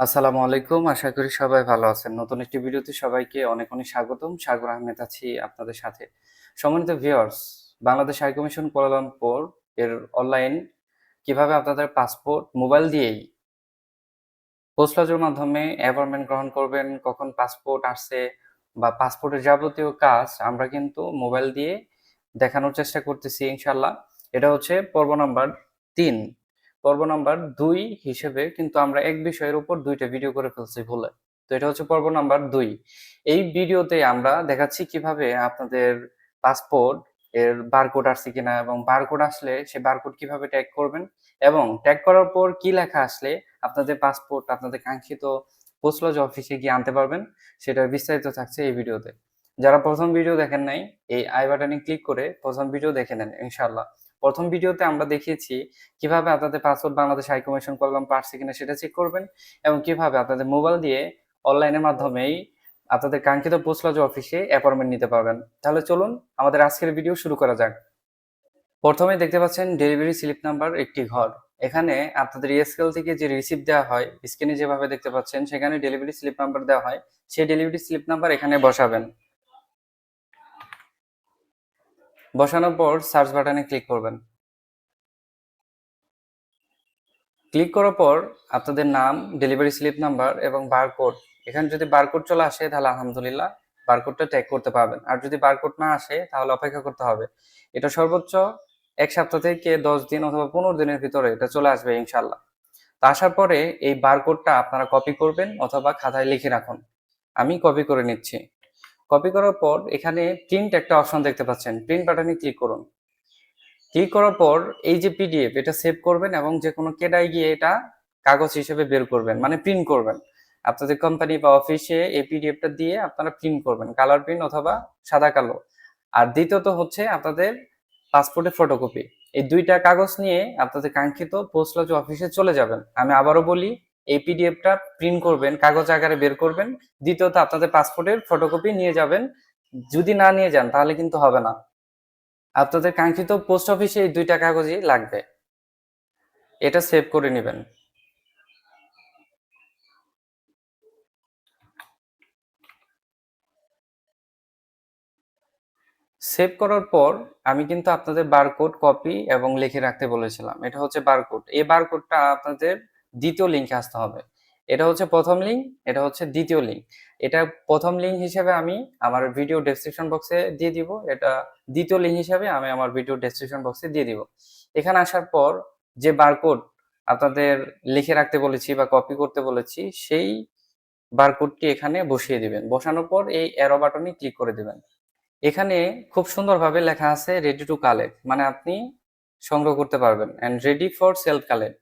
আসসালামু আলাইকুম। আশা করি সবাই ভালো আছেন। নতুন একটি ভিডিওতে সবাইকে অনেক, অনেক স্বাগতম। সাগর আহমেদ আছি আপনাদের সাথে। সম্মানিত viewers, Bangladesh high commission Kuala Lumpur এর অনলাইন কিভাবে আপনাদের পাসপোর্ট মোবাইল দিয়েই পোস্ট লজের মাধ্যমে অ্যাপয়েন্টমেন্ট গ্রহণ করবেন, কখন পাসপোর্ট আসছে বা পাসপোর্টের যাবতীয় কাজ আমরা কিন্তু মোবাইল দিয়ে দেখানোর চেষ্টা করতেছি ইনশাআল্লাহ। এটা হচ্ছে পর্ব নাম্বার ৩। পর্ব নাম্বার ২ হিসেবে কিন্তু আমরা এক বিষয়ের উপর ২ টা ভিডিও করে ফেলছি ভুলে। তো এটা হচ্ছে পর্ব নাম্বার ২। এই ভিডিওতে আমরা দেখাচ্ছি কিভাবে আপনাদের পাসপোর্ট এর বারকোড আসছে কিনা এবং বারকোড আসলে সে বারকোড কিভাবে ট্যাগ করবেন এবং ট্যাগ করার পর কি লেখা আসলে আপনাদের পাসপোর্ট আপনাদের কাঙ্ক্ষিত পোস্ট লজ অফিসে গিয়ে আনতে পারবেন, সেটার বিস্তারিত থাকছে এই ভিডিওতে। যারা প্রথম ভিডিও দেখেন নাই, এই আই বাটনে ক্লিক করে প্রথম ভিডিও দেখে নেন ইনশাআল্লাহ। প্রথম ভিডিওতে আমরা দেখিয়েছি কিভাবে আপনাদের passport Bangladesh high commission Kuala Lumpur আসছে কিনা সেটা চেক করবেন এবং কিভাবে আপনাদের মোবাইল দিয়ে অনলাইনের মাধ্যমেই আপনাদের কাঙ্ক্ষিত পোস্ট লজ অফিসে অ্যাপয়েন্টমেন্ট নিতে পারবেন। তাহলে চলুন আমাদের আজকের ভিডিও শুরু করা যাক। প্রথমে দেখতে পাচ্ছেন ডেলিভারি স্লিপ নাম্বার একটি ঘর। এখানে আপনাদের ইএসকেএল থেকে যে রিসিপ্ট দেওয়া হয়, স্ক্রিনে যেভাবে দেখতে পাচ্ছেন সেখানে ডেলিভারি স্লিপ নাম্বার দেওয়া হয়। সেই ডেলিভারি স্লিপ নাম্বার এখানে বসাবেন। বসানোর পর সার্চ বাটনে ক্লিক করবেন। ক্লিক করার পর আপনাদের নাম, ডেলিভারি স্লিপ নাম্বার এবং বারকোড, এখানে যদি বারকোড চলে আসে তাহলে আলহামদুলিল্লাহ বারকোডটা ট্যাগ করতে পারবেন। আর যদি বারকোড না আসে তাহলে অপেক্ষা করতে হবে। এটা সর্বোচ্চ ১ সপ্তাহ থেকে ১০ দিন অথবা ১৫ দিনের ভিতরে এটা চলে আসবে ইনশাআল্লাহ। তো আসার পরে এই বারকোডটা আপনারা কপি করবেন অথবা খাতায় লিখে রাখুন। আমি কপি করে নিচ্ছি। কপি করার পর এখানে প্রিন্ট একটা অপশন দেখতে পাচ্ছেন। প্রিন্ট বাটনে ক্লিক করুন। ক্লিক করার পর এই যে পিডিএফ এটা সেভ করবেন এবং যে কোনো কেডায় গিয়ে এটা কাগজ হিসেবে বের করবেন, মানে প্রিন্ট করবেন। আপনাদের কোম্পানি বা অফিসে এই পিডিএফটা দিয়ে আপনারা প্রিন্ট করবেন, কালার প্রিন্ট অথবা সাদা কালো। আর দ্বিতীয়ত হচ্ছে আপনাদের পাসপোর্টের ফটোকপি। এই ২ টা কাগজ নিয়ে আপনাদের কাঙ্ক্ষিত পোস্ট লজ অফিসে চলে যাবেন। আমি আবারও বলি, এই পিডিএফটা প্রিন্ট করবেন, কাগজ আকারে বের করবেন। দ্বিতীয়ত আপনাদের পাসপোর্টের ফটোকপি নিয়ে যাবেন। যদি না নিয়ে যান তাহলে কিন্তু হবে না। আপনাদের কাঙ্ক্ষিত পোস্ট অফিসে এই ২ টা কাগজই লাগবে। এটা সেভ করে নিবেন। সেভ করার পর আমি কিন্তু আপনাদের বারকোড কপি এবং লিখে রাখতে বলেছিলাম। এটা হচ্ছে বারকোড। এই বারকোডটা আপনাদের ২য় লিংকে আসতে হবে। এটা হচ্ছে ১ম লিংক, এটা হচ্ছে ২য় লিংক। এটা ১ম লিংক হিসেবে আমি আমার ভিডিও ডেসক্রিপশন বক্সে দিয়ে দিব। এটা ২য় লিংক হিসেবে আমি আমার ভিডিও ডেসক্রিপশন বক্সে দিয়ে দিব। এখানে আসার পর যে বারকোড আপনাদের লিখে রাখতে বলেছি বা কপি করতে বলেছি, সেই বারকোডটি এখানে বসিয়ে দিবেন। বসানোর পর এই অ্যারো বাটনে ক্লিক করে দিবেন। এখানে খুব সুন্দরভাবে লেখা আছে রেডি টু কালেক্ট, মানে আপনি সংগ্রহ করতে পারবেন, and ready for self collect.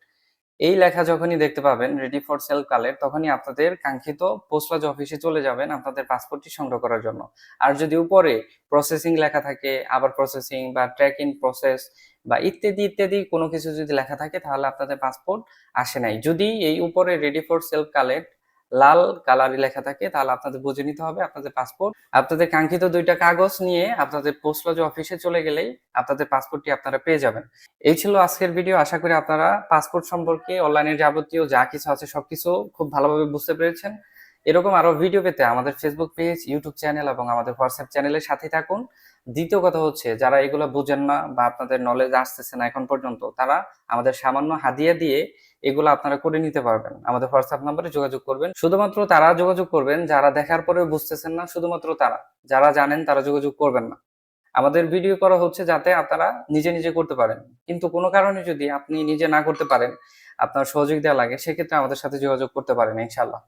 এই লেখা যখনই দেখতে পাবেন রেডি ফর সেলফ কালেক্ট, তখনই আপনাদের কাঙ্ক্ষিত পোস্টাল অফিসে চলে যাবেন আপনাদের পাসপোর্টটি সংগ্রহ করার জন্য। আর যদি উপরে প্রসেসিং লেখা থাকে, আবার প্রসেসিং বা ট্র্যাক ইন প্রসেস বা ইত্যাদি ইত্যাদি কোনো কিছু যদি লেখা থাকে তাহলে আপনাদের পাসপোর্ট আসে নাই। যদি এই উপরে রেডি ফর সেলফ কালেক্ট লাল কালারে লেখা থাকে তাহলে আপনাদের বুঝে নিতে হবে আপনাদের পাসপোর্ট, আপনাদের কাঙ্ক্ষিত ২ টা কাগজ নিয়ে আপনাদের পোস্ট লজ অফিসে চলে গেলেই আপনাদের পাসপোর্টটি আপনারা পেয়ে যাবেন। এই ছিল আজকের ভিডিও। আশা করি আপনারা পাসপোর্ট সম্পর্কে অনলাইনের যাবতীয় যা কিছু আছে সবকিছু খুব ভালোভাবে বুঝতে পেরেছেন। এরকম আরো ভিডিও পেতে আমাদের ফেসবুক পেজ, ইউটিউব চ্যানেল এবং আমাদের হোয়াটসঅ্যাপ চ্যানেলের সাথে থাকুন। দ্বিতীয় কথা হচ্ছে, যারা এগুলো বুঝেন না বা আপনাদের নলেজ আসতেছে না এখন পর্যন্ত, তারা আমাদের সামান্য হাদিয়া দিয়ে এগুলো আপনারা করে নিতে পারবেন। আমাদের হোয়াটসঅ্যাপ নাম্বারে যোগাযোগ করবেন। শুধুমাত্র তারা যোগাযোগ করবেন যারা দেখার পরেও বুঝতেছেন না, শুধুমাত্র তারা। যারা জানেন তারা যোগাযোগ করবেন না। আমাদের ভিডিও করা হচ্ছে যাতে আপনারা নিজে নিজে করতে পারেন। কিন্তু কোনো কারণে যদি আপনি নিজে না করতে পারেন, আপনার সহযোগিতা লাগে, সেক্ষেত্রে আমাদের সাথে যোগাযোগ করতে পারেন ইনশাআল্লাহ।